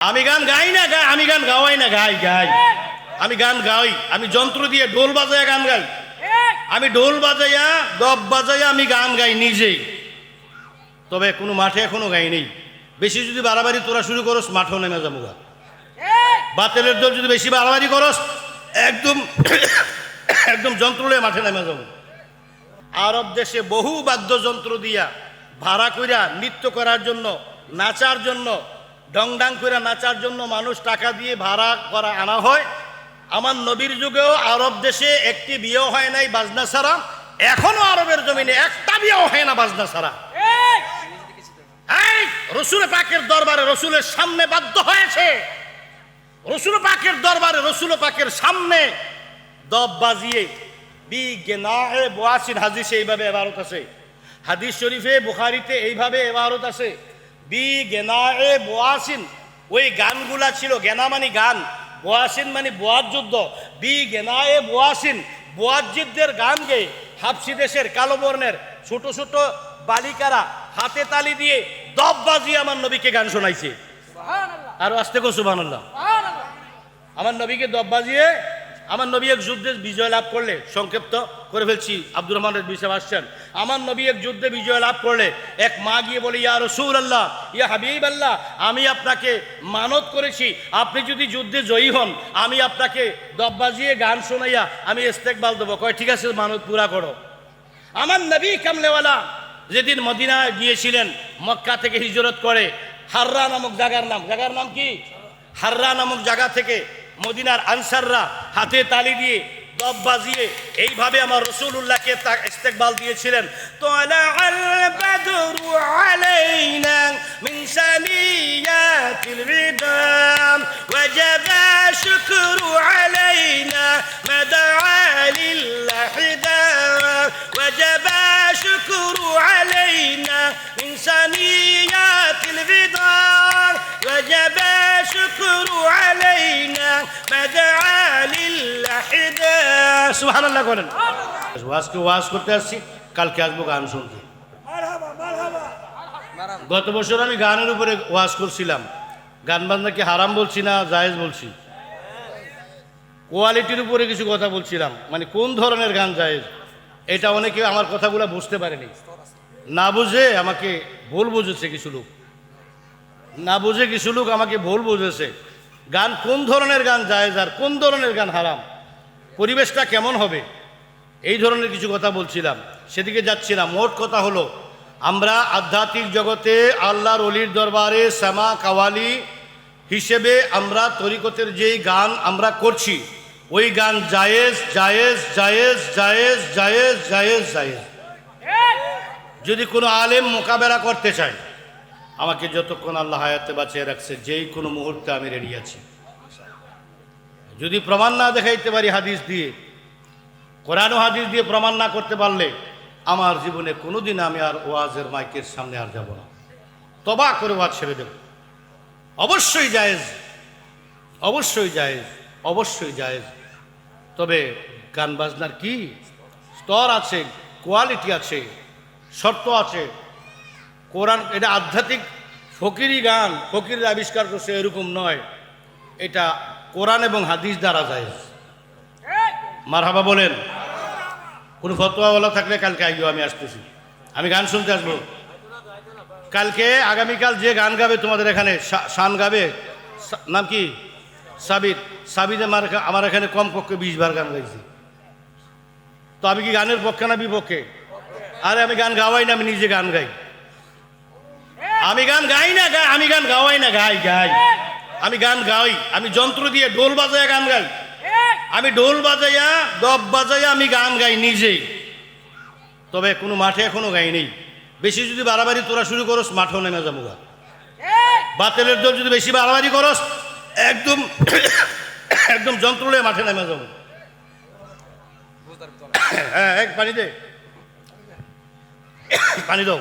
আমি গান গাই না গাই, আমি গান গাওয়াই না, গাই গাই আমি গান গাই। আমি যন্ত্র দিয়ে ঢোল বাজাইয়া গান গাই। আমি ঢোল বাজাইয়া দব বাজাইয়া আমি গান গাই নিজেই। তবে কোনো মাঠে এখনো গাই নেই। বেশি যদি বাড়াবাড়ি তোরা শুরু করস মাঠেও নেমে যাবো গা। বাতেলের দল যদি বেশি বাড়াবাড়ি করস একদম একদম যন্ত্র নিয়ে মাঠে নেমে যাবো। আরব দেশে বহু বাদ্যযন্ত্র দিয়া ভাড়া কইরা নৃত্য করার জন্য, নাচার জন্য, ডংডাং কইরা নাচার জন্য মানুষ টাকা দিয়ে ভাড়া করা আনা হয়। আমার নবীর যুগেও আরব দেশে একটি বিয়েও হয় নাই বাজনা ছাড়া। এখনো আরবের জমিনে একটা বিয়েও হয় না বাজনা ছাড়া। রসুল পাকের দরবারে রসুলের সামনে বাধ্য হয়েছে, রসুল পাকের দরবারে রসুল পাকের সামনে দব বাজিয়ে বি গেনায়ে বোয়াসিন হাদিসে এইভাবে ইবারত আছে, হাদিস শরীফে বুখারীতে এইভাবে ইবারত আছে বি গেনায়ে বোয়াসিন। ওই গানগুলা ছিল, গেনা মানে গান, বোয়াসিন মানে বোয়াজ যুদ্ধ। বি গেনায়ে বোয়াসিন, বোয়াজ যুদ্ধের গান গেয়ে হাবশি দেশের কালো বর্ণের ছোট ছোট বালিকারা হাতে তালি দিয়ে দব বাজিয়ে আমার নবীকে গান শোনাইছে। আর আস্তে কো সুবহানাল্লাহ। আমার নবীকে দব বাজিয়ে আমার নবী এক যুদ্ধে বিজয় লাভ করলে, সংক্ষিপ্ত করে ফেলছি, আব্দুর রহমানের বিষয় আসছেন। আমার নবী এক যুদ্ধে বিজয় লাভ করলে এক মা গিয়ে বলে, ইয়া রাসূলুল্লাহ, ইয়া হাবিবাল্লাহ, আমি আপনাকে মানত করেছি আপনি যদি যুদ্ধে জয়ী হন আমি আপনাকে দব বাজিয়ে গান শোনাইয়া আমি ইস্তেকবাল দেবো। কয় ঠিক আছে, মানত পুরা করো। আমার নবী কামলেওয়ালা যেদিন মদিনায় গিয়েছিলেন, মক্কা থেকে হিজরত করে হাররা নামক জায়গার নাম কি? হাররা নামক জায়গা থেকে মদিনার আনসাররা হাতে তালি দিয়ে দব বাজিয়ে এইভাবে আমার রাসূলুল্লাহকে ইস্তেকবাল দিয়েছিলেন। তালাআল বাদরু আলাইনা মিন সানিয়াতিল বিদাম ওয়াজাবা শুকরু আলাইনা মাদআ লিল্লাহিদা ওয়াজাবা শুকরু আলাইনা মিন সানিয়াতিল বিদাম ওয়াজাবা শুকরু আলাইনা মাদআ লিল্লাহিদা। সুবহানাল্লাহ করেন। আজকে ওয়াজ করতে আসছি, কালকে আসবো গান শুনতে। গত বছর আমি গানের উপরে ওয়াজ করছিলাম। গান বাজনা কি হারাম বলছি না জায়েজ বলছি? কোয়ালিটির উপরে কিছু কথা বলছিলাম, মানে কোন ধরনের গান জায়েজ। এটা অনেকে আমার কথাগুলো বুঝতে পারেনি, না বুঝে আমাকে ভুল বুঝেছে কিছু লোক, না বুঝে কিছু লোক আমাকে ভুল বুঝেছে। গান কোন ধরনের গান জায়েজ আর কোন ধরনের গান হারাম, পরিবেশটা কেমন হবে, এই ধরনের কিছু কথা বলছিলাম, সেদিকে যাচ্ছিলাম। মোট কথা হলো, আমরা আধ্যাত্মিক জগতে আল্লাহর ওলির দরবারে সামা কাওয়ালি হিসেবে আমরা তরিকতের যেই গান আমরা করছি ওই গান জায়েজ জায়েজ জায়েজ জায়েজ জায়েজ জায়েজ জায়েজ। যদি কোনো আলেম মোকাবেলা করতে চায়, আমাকে যতক্ষণ আল্লাহ হায়াতে বাঁচিয়ে রাখছে যেই কোনো মুহূর্তে আমি রেডি আছি। যদি প্রমাণ না দেখাইতে পারি হাদিস দিয়ে, কোরআন ও হাদিস দিয়ে প্রমাণ না করতে পারলে আমার জীবনে কোনোদিন আমি আর ওয়াজের মাইকের সামনে আর যাব না। তবা করে ওয়াজ ছেড়ে দেব। অবশ্যই জায়েজ, অবশ্যই জায়েজ, অবশ্যই জায়েজ। তবে গান বাজনার কি স্তর আছে, কোয়ালিটি আছে, শর্ত আছে। কোরআন এটা আধ্যাত্মিক ফকিরি গান, ফকির আবিষ্কার করছে এরকম নয়, এটা কোরআন এবং হাদিস দ্বারা জায়েজ। মারহাবা বলেন। কোনো ফতোয়াওয়ালা থাকলে কালকে আইও, আমি আসতেছি, আমি গান শুনতে আসবো কালকে। আগামীকাল যে গান গাবে তোমাদের এখানে, শান গাবে, নাম কি? সাবির। সাবির আমার এখানে কমপক্ষে 20 বার গান গাইছি। তো আমি কি গানের পক্ষে না বিপক্ষে? আরে আমি গান গাওয়াই না, আমি নিজে গান গাই। আমি গান গাই না গাই, আমি গান গাওয়াই না, গাই গাই আমি গান গাই। আমি যন্ত্র দিয়ে ঢোল বাজাইয়া গান গাই। আমি ঢোল বাজাইয়া দব বাজাইয়া আমি গান গাই নিজেই। তবে কোনো মাঠে এখনো গাই নেই। বেশি যদি বাড়াবাড়ি তোরা শুরু করস মাঠেও নেমে যাবো গা। বাতেলের দল যদি বেশি বাড়াবাড়ি করস একদম একদম যন্ত্র নিয়ে মাঠে নেমে যাবো। হ্যাঁ, এক পানি দে, পানি দাও।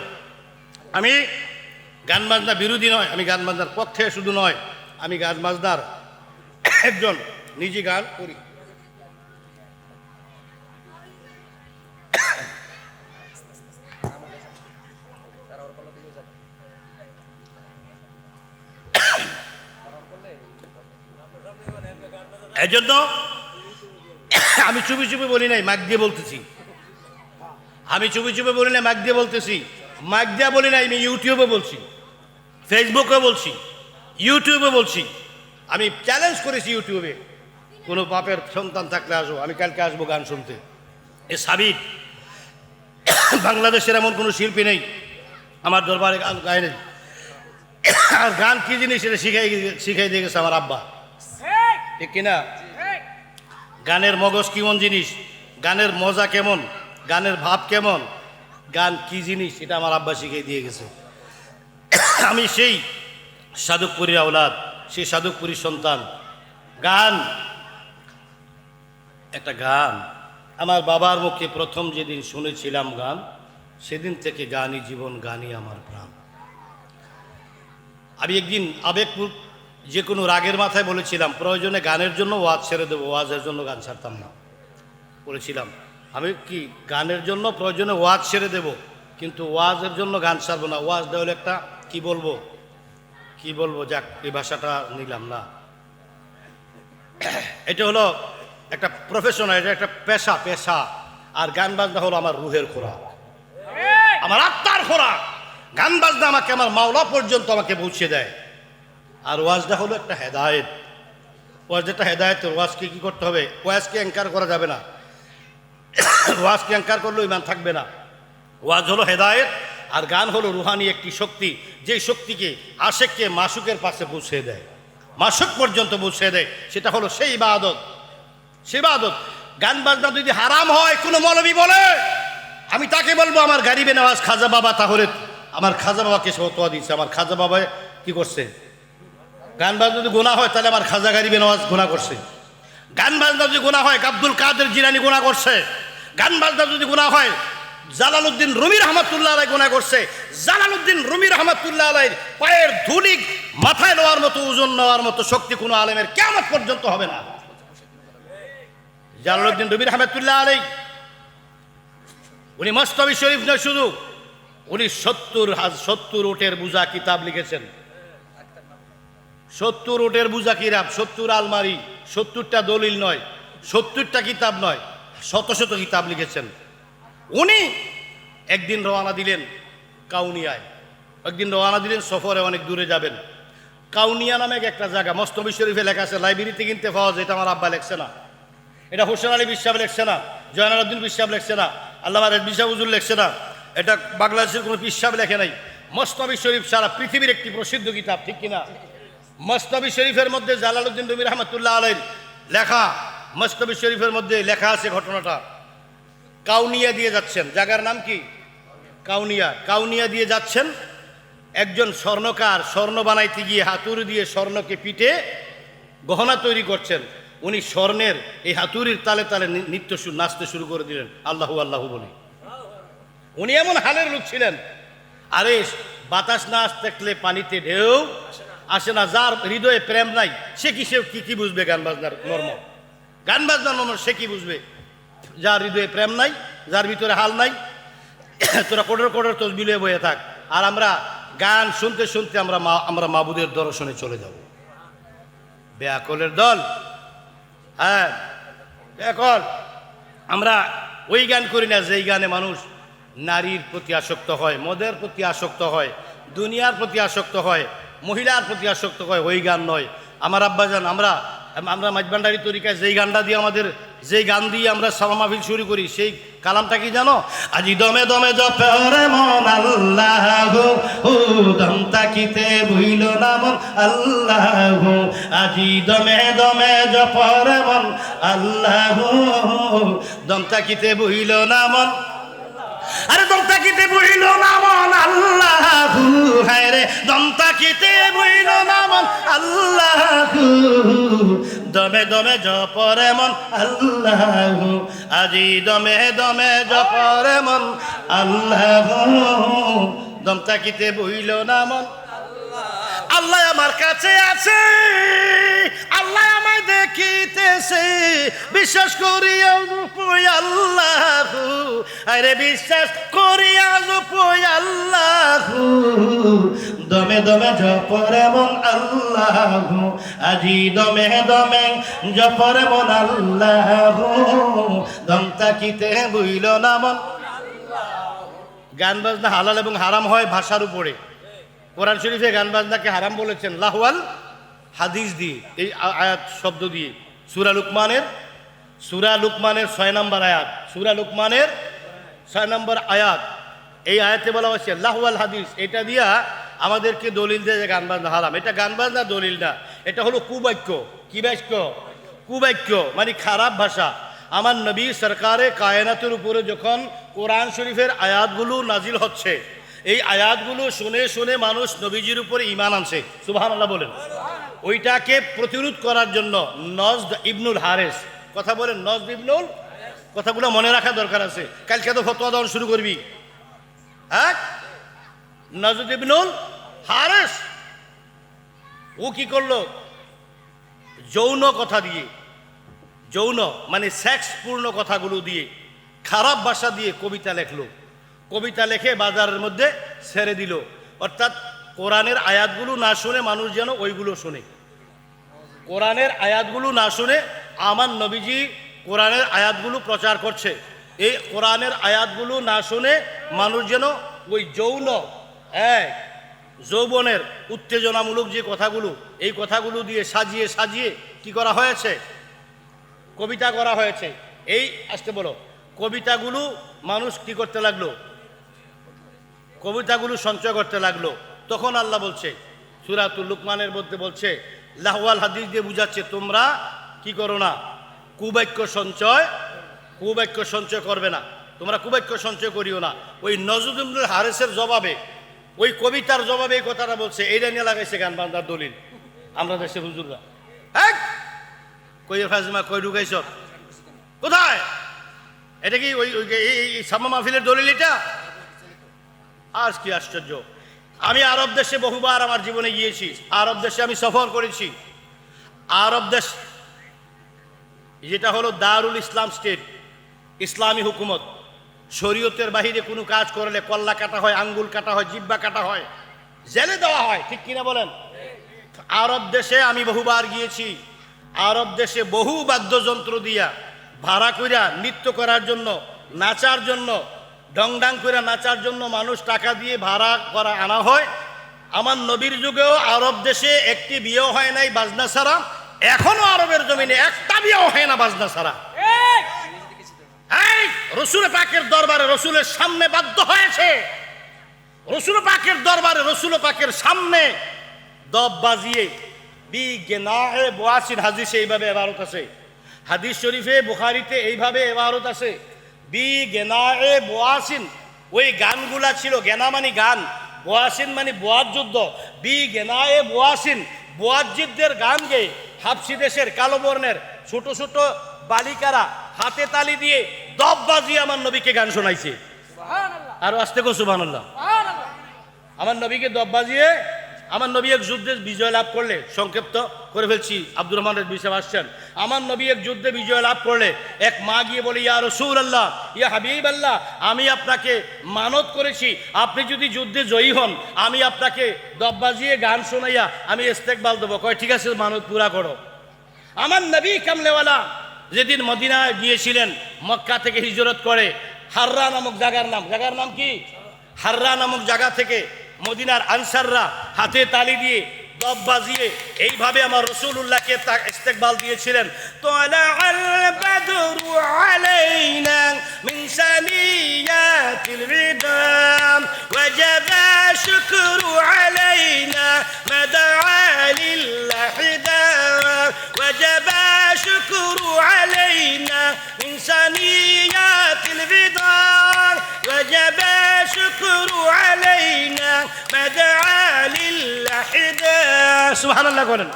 আমি গান বাজনা বিরোধী নয়, আমি গান বাজনার পক্ষে শুধু নয়, আমি গান বাজনার একজন নিজে গান করি। এই জন্য আমি চুপি চুপি বলি নাই, মাইক দিয়ে বলতেছি। আমি চুপি চুপি বলি নাই, মাইক দিয়ে বলতেছি। মাইক দিয়ে বলি নাই, আমি ইউটিউবে বলছি, ফেসবুকে বলছি, ইউটিউবে বলছি। আমি চ্যালেঞ্জ করেছি ইউটিউবে, কোনো বাপের সন্তান থাকলে আসবো, আমি কালকে আসবো গান শুনতে। এ সাবিত বাংলাদেশের এমন কোনো শিল্পী নেই আমার দরবারে গান গায় নেই। আর গান কি জিনিস এটা শিখাই দিয়ে গেছে আমার আব্বা, ঠিক কিনা? গানের মগজ কেমন জিনিস, গানের মজা কেমন, গানের ভাব কেমন, গান কি জিনিস, এটা আমার আব্বা শিখিয়ে দিয়ে গেছে। আমি সেই সাধুকপুরীর আওলাদ, সেই সাধুকপুরীর সন্তান। গান, একটা গান আমার বাবার মুখে প্রথম যেদিন শুনেছিলাম গান, সেদিন থেকে গানই জীবন, গানই আমার প্রাণ। আমি একদিন আবেগপুর যে কোনো রাগের মাথায় বলেছিলাম, প্রয়োজনে গানের জন্য ওয়াজ ছেড়ে দেবো, ওয়াজের জন্য গান ছাড়তাম না বলেছিলাম। আমি কি গানের জন্য প্রয়োজনে ওয়াজ ছেড়ে দেব, কিন্তু ওয়াজের জন্য গান ছাড়বো না। ওয়াজটা হলো একটা কি বলবো, যাক এই ভাষাটা নিলাম না। এটা হলো একটা প্রফেশন, এটা একটা পেশা। আর গান বাজনা হলো আমার রুহের খোরাক, আমার আত্মার খোরাক। গান বাজনা আমাকে আমার মাওলা পর্যন্ত আমাকে পৌঁছে দেয়। আর ওয়াজটা হলো একটা হেদায়েত। ওয়াজ যেটা হেদায়েত, ওয়াজকে কি করতে হবে? ওয়াজকে অ্যাঙ্কার করা যাবে না। ওয়াজকে অ্যাঙ্কার করলেও ইমান থাকবে না। ওয়াজ হলো হেদায়েত, আর গান হলো রুহানি একটি শক্তি, যে শক্তিকে আশেককে মাসুকের পাশে পৌঁছে দেয়, মাসুক পর্যন্ত পৌঁছে দেয়। সেটা হলো সেই ইবাদত, সেই ইবাদত। গান বাজনা যদি হারাম হয়, কোনো মৌলবী বলে, আমি তাকে বলবো আমার গারিবে নওয়াজ খাজা বাবা, তাহলে আমার খাজা বাবাকে সে ফতোয়া দিচ্ছে। আমার খাজা বাবা কি করছে? গান বাজনা যদি গুনাহ হয়, তাহলে আমার খাজা গারিবে নওয়াজ গুনাহ করছে। গান বাজনা যদি গুনাহ হয়, আব্দুল কাদের জিলানী গুনাহ করছে। গান বাজনা যদি গুনাহ হয়, জালালউদ্দিন রুমি রহমাতুল্লাহ আলাইহি গুনাহ করছে। জালালউদ্দিন রুমি রহমাতুল্লাহ আলাইহির পায়ের ধুলি মাথায় নেওয়ার মতো, ওজন নেওয়ার মতো শক্তি কোনো আলেমের কিয়ামত পর্যন্ত হবে না। জালালউদ্দিন রুমি রহমাতুল্লাহ আলাইহি উনি মস্তবি শরীফ নয় শুধু, উনি 70 উটের বোঝা কিতাব লিখেছেন। 70 উটের বোঝা কিতাব, 70 আলমারি, 70টা দলিল নয়, 70টা কিতাব নয়, শত কিতাব লিখেছেন। উনি একদিন রওনা দিলেন কাউনিয়ায়, একদিন রওনা দিলেন সফরে, অনেক দূরে যাবেন। কাউনিয়া নামে একটা জায়গা, মস্তবি শরীফে লেখা আছে, লাইব্রেরিতে কিনতে পাওয়া যায়। এটা আমার আব্বা লেখছে না, এটা হোসেন আলী বিশ্বাব লেখছে না, জয়নালউদ্দিন বিশ্বাব লেখছে না, আল্লামা রেজভী শাহ হুজুর লেখছে না, এটা বাংলাদেশের কোনো বিশ্বাব লেখে নাই। মস্তবি শরীফ সারা পৃথিবীর একটি প্রসিদ্ধ কিতাব, ঠিক কিনা? মস্তবি শরীফের মধ্যে জালালউদ্দিন রুমি রহমাতুল্লাহ আলাইহির লেখা, মস্তবি শরীফের মধ্যে লেখা আছে ঘটনাটা। কাউনিয়া দিয়ে যাচ্ছেন, জায়গার নাম কি? কাউনিয়া। কাউনিয়া দিয়ে যাচ্ছেন, একজন স্বর্ণকার স্বর্ণ বানাইতে গিয়ে হাতুড়ি দিয়ে স্বর্ণকে পিটে গহনা তৈরি করছেন। উনি স্বর্ণের এই হাতুড়ির তালে তালে নাচতে শুরু করে দিলেন, আল্লাহু আল্লাহু বলি। উনি এমন হালের লোক ছিলেন, আরে বাতাস না থাকলে পানিতে ঢেউ আসে না। যার হৃদয়ে প্রেম নাই, সে কি বুঝবে গান বাজনার মর্ম? গান বাজনার মর্ম সে কি বুঝবে? যার হৃদয়ে প্রেম নাই, যার ভিতরে হাল নাই, তোরা কোটর তসবিলে বয়ে থাক। আর আমরা গান শুনতে শুনতে আমরা মাবুদের দর্শনে চলে যাব। বেয়াকলের দল, হ্যাঁ বেয়াকল। আমরা ওই গান করি না যেই গানে মানুষ নারীর প্রতি আসক্ত হয়, মদের প্রতি আসক্ত হয়, দুনিয়ার প্রতি আসক্ত হয়, মহিলার প্রতি আসক্ত হয়। ওই গান নয় আমার আব্বাজান। আমরা মাঝবান্ডারি তরিকায় যেই গানটা দিয়ে যেই গান দিয়ে আমরা সামা মাহফিল শুরু করি, সেই কালামটা কি জানো? আজি দমে দমে জপে ওরে মন আল্লাহু, দম তাকিতে ভুইল না মন আল্লাহু। আজি দমে দমে জপে ওরে মন আল্লাহু, দম তাকিতে ভুইল না মন। আরে দম তাকিতে ভুইল না মন আল্লাহু, হায় রে দম তাকিতে ভুইল না মন আল্লাহু। দমে দমে জপরে মন আল্লাহু, আজি দমে দমে জপরে মন আল্লাহু। দম তাকিতে ভুইল না মন আল্লাহ। আমার কাছে আছে, আল্লাহ আমায় দেখিতেছে, বিশ্বাস করি আল্লাহ, আরে বিশ্বাস করি আল্লাহ, দমে দমে জপর এমন আল্লাহ, আজি দমে দমে জপর এমন আল্লাহ, দম তাকিতে বুইল না মন। গান বাজনা হালাল এবং হারাম হয় ভাষার উপরে। কোরআন শরীফে গান বাজনাকে হারাম বলেছেন লাহওয়াল হাদিস দিয়ে, এই আয়াত শব্দ দিয়ে। সূরা লুকমানের 6 নম্বর আয়াত, সূরা লুকমানের 6 নম্বর আয়াত, এই আয়াতে বলা হয়েছে লাহওয়াল হাদিস। এটা দিয়া আমাদেরকে দলিল দেয় যে গান বাজনা হারাম। এটা গান বাজনা দলিল না, এটা হলো কুবাক্য। কি বাক্য? কুবাক্য, মানে খারাপ ভাষা। আমার নবী সরকারে কায়নাতের উপরে যখন কোরআন শরীফের আয়াতগুলো নাজিল হচ্ছে, এই আয়াতগুলো শুনে শুনে মানুষ নবীজির উপরে ঈমান আনছে, সুবহানাল্লাহ বলেন। ওইটাকে প্রতিরোধ করার জন্য নজদ ইবনুল হারেস, কথা বলেন, নজদ ইবনুল, কথাগুলো মনে রাখা দরকার আছে। কালকে তো ফতোয়া দেওয়া শুরু করবি, হ্যাঁ? নজদ ইবনুল হারেস ও কি করলো? যৌন কথা দিয়ে, যৌন মানে সেক্স পূর্ণ কথাগুলো দিয়ে, খারাপ ভাষা দিয়ে কবিতা লেখলো। কবিতা লেখে বাজারের মধ্যে ছেড়ে দিল। অর্থাৎ কোরআনের আয়াতগুলো না শুনে মানুষ যেন ওইগুলো শুনে। কোরআনের আয়াতগুলো না শুনে আমার নবীজি কোরআনের আয়াতগুলো প্রচার করছে। এই কোরআনের আয়াতগুলো না শুনে মানুষ যেন ওই যৌন যৌবনের উত্তেজনামূলক যে কথাগুলো, এই কথাগুলো দিয়ে সাজিয়ে সাজিয়ে কি করা হয়েছে? কবিতা করা হয়েছে। এই আসতে বলো, কবিতাগুলো মানুষ কি করতে লাগলো? কবিতাগুলো সঞ্চয় করতে লাগলো। তখন আল্লাহ বলছে সূরাতুল লুকমানের মধ্যে বলছে, লাহওয়াল হাদিস দিয়ে বুঝাচ্ছে তোমরা কি করো না, কুবাক্য সঞ্চয় করবে না, তোমরা কুবাক্য সঞ্চয় করিও না। ওই নজদ ইবনুল হারেসের জবাবে, ওই কবিতার জবাবে এই কথাটা বলছে। এইটা নিয়ে লাগাইছে গান বান্দার দলিল আমরা দেশে হুজুররা। হ্যাঁ, কই ফাজমা কই ঢুকাইছ কোথায়? এটা কি ওই সামা মাহফিলের দলিল? এটা আজ কি আশ্চর্য! আমি আরব দেশে বহুবার আমার জীবনে গিয়েছি, আরব দেশে আমি সফর করেছি। আরব দেশ যেটা হলো দারুল ইসলাম স্টেট, ইসলামী হুকুমত, শরীয়তের বাহিরে কোনো কাজ করলে কল্লা কাটা হয়, আঙ্গুল কাটা হয়, জিব্বা কাটা হয়, জেলে দেওয়া হয়, ঠিক কিনা বলেন? আরব দেশে আমি বহুবার গিয়েছি। আরব দেশে বহু বাদ্যযন্ত্র দিয়া ভাড়া কইরা নৃত্য করার জন্য, নাচার জন্য, ডংডাং করে নাচার জন্য মানুষ টাকা দিয়ে ভাড়া করা আনা হয়। আমার নবীর যুগেও আরব দেশে একটি বিয়েও হয় নাই বাজনা ছাড়া। এখনো আরবের জমিনে একটা বিয়েও হয় না বাজনা ছাড়া। এই রসুল পাকের দরবারে রসুলের সামনে বাধ্য হয়েছে, রসুল পাকের দরবারে রসুল পাকের সামনে দব বাজিয়ে বি গেনায়ে বোয়াসিন, হাদিসে এইভাবে ইবারত আছে, হাদিস শরীফে বুখারীতে এইভাবে ইবারত আছে, বি গেনায়ে বোয়াসিন। ওই গানগুলা ছিল, গেনা মানে গান, বোয়াসিন মানে বোয়ার যুদ্ধ। বি গেনায়ে বোয়াসিন, বোয়ার যুদ্ধের গান গেয়ে হাবশি দেশের কালো বর্ণের ছোট ছোট বালিকারা হাতে তালি দিয়ে দব বাজিয়ে আমার নবীকে গান শোনাইছে। আরো আসতে কো সুবহানাল্লাহ। আমার নবীকে দব বাজিয়ে, আমার নবী এক যুদ্ধে বিজয় লাভ করলে, সংক্ষিপ্ত করে ফেলছি, আব্দুর রহমান বিষয় আসছেন, আমার নবী এক যুদ্ধে বিজয় লাভ করলে এক মা গিয়ে বলে, ইয়া রাসূলুল্লাহ, ইয়া হাবিবাল্লাহ, আমি আপনাকে মানত করেছি, আপনি যদি যুদ্ধে জয়ী হন আমি আপনাকে দব বাজিয়ে গান শোনাইয়া আমি ইস্তেকবাল দেবো। কয় ঠিক আছে, মানত পুরা করো। আমার নবী কামলেওয়ালা যেদিন মদিনায় গিয়েছিলেন, মক্কা থেকে হিজরত করে হাররা নামক জায়গার নাম কি? হাররা নামক জায়গা থেকে মদিনার আনসাররা হাতে তালি দিয়ে দব বাজিয়ে এইভাবে আমার রাসূলুল্লাহকে ইস্তেকবাল দিয়েছিলেন। তালাআল বাদরু আলাইনা মিন সানিয়াতিল বিদাম ওয়াজাবা শুকরু আলাইনা মাদআ লিল্লাহি দাম ওয়াজাবা শুকরু আলাইনা মিন সানিয়াতিল বিদাম ওয়াজাবা শুকরু আলাইনা মাদআ লিল্লাহি দাম। সুবহানাল্লাহ করেন।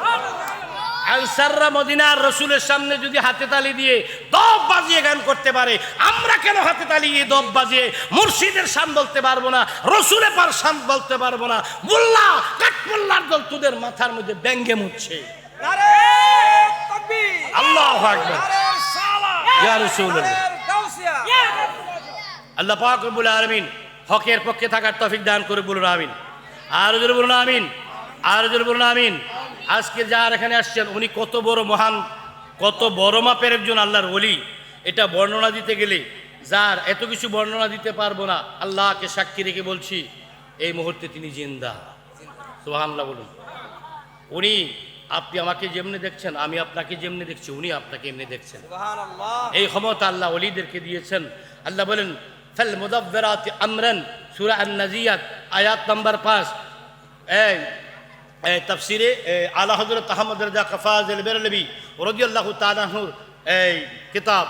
আনসাররা মদিনার রসুলের সামনে যদি হাতে তালি দিয়ে দব বাজিয়ে গান করতে পারে, আমরা কেন হাতে তালি দিয়ে দব বাজিয়ে মুর্শিদের শান বলতে পারবো না, রসুলের পার শান বলতে পারবো না? মোল্লা কাঠমোল্লার দল তোদের মাথার মধ্যে ব্যঙ্গে মুচ্ছে। আল্লাহু আকবার। ইয়া রাসূলুল্লাহ। আল্লাহ পাক রব্বুল আলামিন হকের পক্ষে থাকার তৌফিক দান করে বলুন আমিন। আর জোরে বলুন আমিন, আর জোরে বলুন আমিন। আজকে যার এখানে আসছেন উনি কত বড় মহান, কত বড় মাপের একজন আল্লাহর ওলি, এটা বর্ণনা দিতে গেলে যার এত কিছু বর্ণনা দিতে পারবো না। আল্লাহকে সাক্ষী রেখে বলছি এই মুহূর্তে তিনি জিন্দা। সুবহানাল্লাহ বলুন। উনি, আপনি আমাকে যেমনি দেখছেন আমি আপনাকে যেমনি দেখছি উনি আপনাকে এমনি দেখছেন। এই ক্ষমতা আল্লাহ ওলিদেরকে দিয়েছেন। আল্লাহ বলেন ফাল মুদাব্বিরাতি আমরান, সূরা আন-নাজিয়াত আয়াত নাম্বার 5। এই তাফসিরে আলা হযরত আহমদ রাজা কাফাজ বেরলভী রাদিয়াল্লাহু তাআলা আনহুর এই কিতাব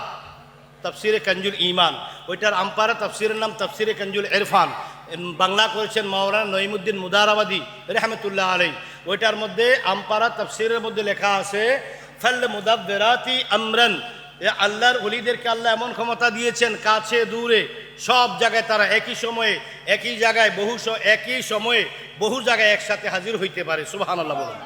তাফসিরে কানজুল ঈমান, ওইটার আম্পারা তাফসিরের নাম তাফসিরে কানজুল ইরফান, বাংলা করেছেন মাওলানা নঈমুদ্দিন মুদারাবাদী রাহমাতুল্লাহ আলাইহি। ওইটার মধ্যে আম্পারা তাফসিরের মধ্যে লেখা আছে ফাল মুদাব্বিরাতি আমরান, আল্লাহর ওলিদেরকে আল্লাহ এমন ক্ষমতা দিয়েছেন কাছে দূরে সব জায়গায় তারা একই সময়ে একই জায়গায় একই সময়ে বহু জায়গায় একসাথে হাজির হইতে পারে। সুবহানাল্লাহ বলুন।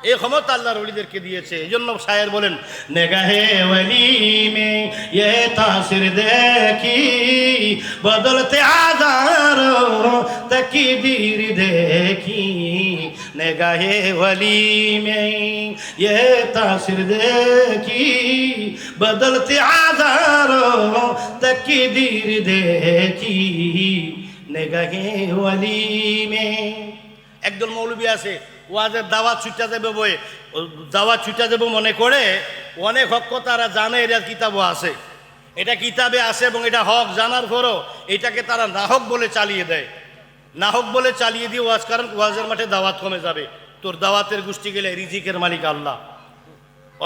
এই ক্ষমতা আল্লাহর ওলিদেরকে দিয়েছে। এই জন্য শায়ের বলেন নেগাহে ওলি মে ইয়ে তাসির দেখি বদলতে আজারো তকদীর দেখি, নেগাহে ওলি মে ইয়ে তাসির দেখি বদলতে আজারো তকদীর দেখি, নেগাহে ওলি মে। একদল মৌলবী আছে ওয়াজের দাওয়াত ছুটা যাবে বই, দাওয়াত ছুটা যাবে মনে করে অনেক হক তারা জানে, এর কিতাবও আছে, এটা কিতাবে আছে এবং এটা হক জানার পরও এটাকে তারা নাহক বলে চালিয়ে দেয়। নাহক বলে চালিয়ে দিয়ে ওয়াজ, কারণ ওয়াজের মাঠে দাওয়াত কমে যাবে। তোর দাওয়াতের গোষ্ঠী গেলে রিজিকের মালিক আল্লাহ।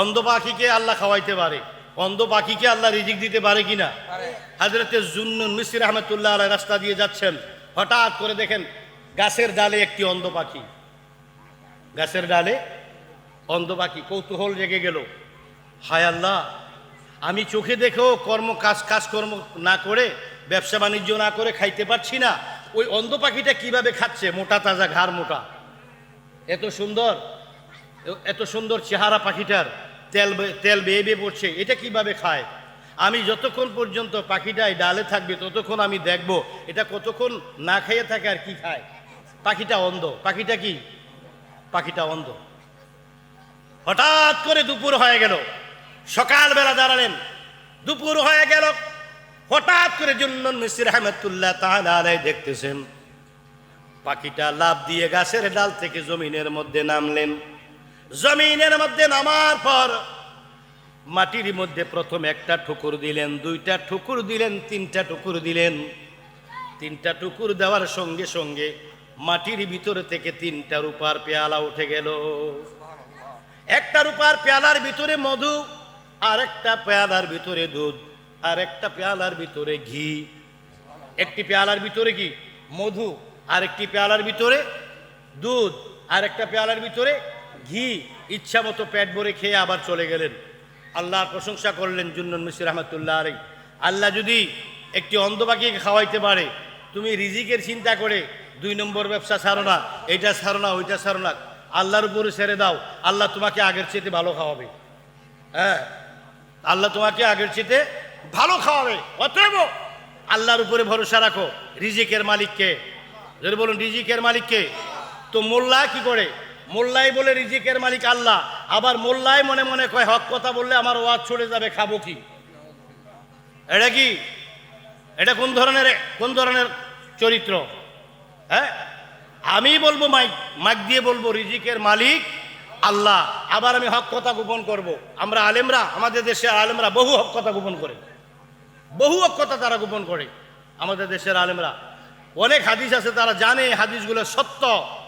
অন্ধ পাখিকে আল্লাহ খাওয়াইতে পারে, অন্ধ পাখিকে আল্লাহ রিজিক দিতে পারে কিনা? হযরতে জুন্নুন মিসরি রাহমাতুল্লাহ আলাইহি রাস্তা দিয়ে যাচ্ছেন, হঠাৎ করে দেখেন গাছের ডালে একটি অন্ধ পাখি, গাছের ডালে অন্ধ পাখি। কৌতূহল জেগে গেল, হায় আল্লাহ, আমি চোখে দেখেও কাজকর্ম না করে ব্যবসা বাণিজ্য না করে খাইতে পারছি না, ওই অন্ধ পাখিটা কিভাবে খাচ্ছে? মোটা তাজা, ঘাড় মোটা, এত সুন্দর, এত সুন্দর চেহারা পাখিটার, তেল বেয়ে বেয়ে পড়ছে, এটা কিভাবে খায়? আমি যতক্ষণ পর্যন্ত পাখিটাই ডালে থাকবে ততক্ষণ আমি দেখব এটা কতক্ষণ না খাইয়ে থাকে আর কি খায়। পাখিটা অন্ধ। পাখিটা কি? পাখিটা অন্ধ। হঠাৎ করে দুপুর হয়ে গেল, সকালবেলা দাঁড়ালেন, দুপুর হয়ে গেল, হঠাৎ করে জুন্নুন মিসরি রাহমাতুল্লাহ তাআলা আলাইহি দেখতেছেন পাখিটা লাফ দিয়ে গাছের ডাল থেকে জমিনের মধ্যে নামলেন। জমিনের মধ্যে নামার পর মাটির মধ্যে প্রথম একটা ঠুকুর দিলেন, দুইটা ঠুকুর দিলেন, তিনটা ঠুকুর দিলেন। তিনটা ঠুকুর দেওয়ার সঙ্গে সঙ্গে মাটির ভিতরে থেকে তিনটা রূপার পেয়ালা উঠে গেল। একটা রূপার পেয়ালার ভিতরে মধু, আর একটা পেয়ালার ভিতরে দুধ, আর একটা পেয়ালার ভিতরে ঘি। একটি পেয়ালার ভিতরে কি? মধু, আর একটি পেয়ালার ভিতরে দুধ, আর একটা পেয়ালার ভিতরে ঘি। ইচ্ছা মতো পেট ভরে খেয়ে আবার চলে গেলেন। আল্লাহর প্রশংসা করলেন জুন্নুন মিসরি রাহমাতুল্লাহ আলাইহি। আল্লাহ যদি একটি অন্ধ পাখিকে খাওয়াইতে পারে, তুমি রিজিকের চিন্তা করে 2 নম্বর ব্যবসা ছাড়ো না, এইটা ছাড়ো না, ওইটা ছাড়ো না, আল্লাহর উপরে ছেড়ে দাও, আল্লাহ তোমাকে আগের চেয়ে ভালো খাওয়াবে। হ্যাঁ, আল্লাহ তোমাকে আগের চেয়ে ভালো খাওয়াবে। অতএব আল্লাহর উপরে ভরসা রাখো। রিজিকের মালিককে, যদি বলুন রিজিকের মালিককে। তো মোল্লা কি করে? মোল্লাই বলে রিজিকের মালিক আল্লাহ, আবার মোল্লাই মনে মনে কয় হক কথা বললে আমার ওয়াজ ছড়ে যাবে, খাবো কি? এটা কি? এটা কোন ধরনের চরিত্র? হ্যাঁ, আমি বলবো মাইক দিয়ে বলবো রিজিকের মালিক আল্লাহ, আবার আমি হক কথা গোপন করব। আমরা আলেমরা, আমাদের দেশের আলেমরা বহু হক কথা গোপন করে, বহু হক কথা তারা গোপন করে। আমাদের দেশের আলেমরা অনেক হাদিস আছে, তারা জানে হাদিসগুলো সত্য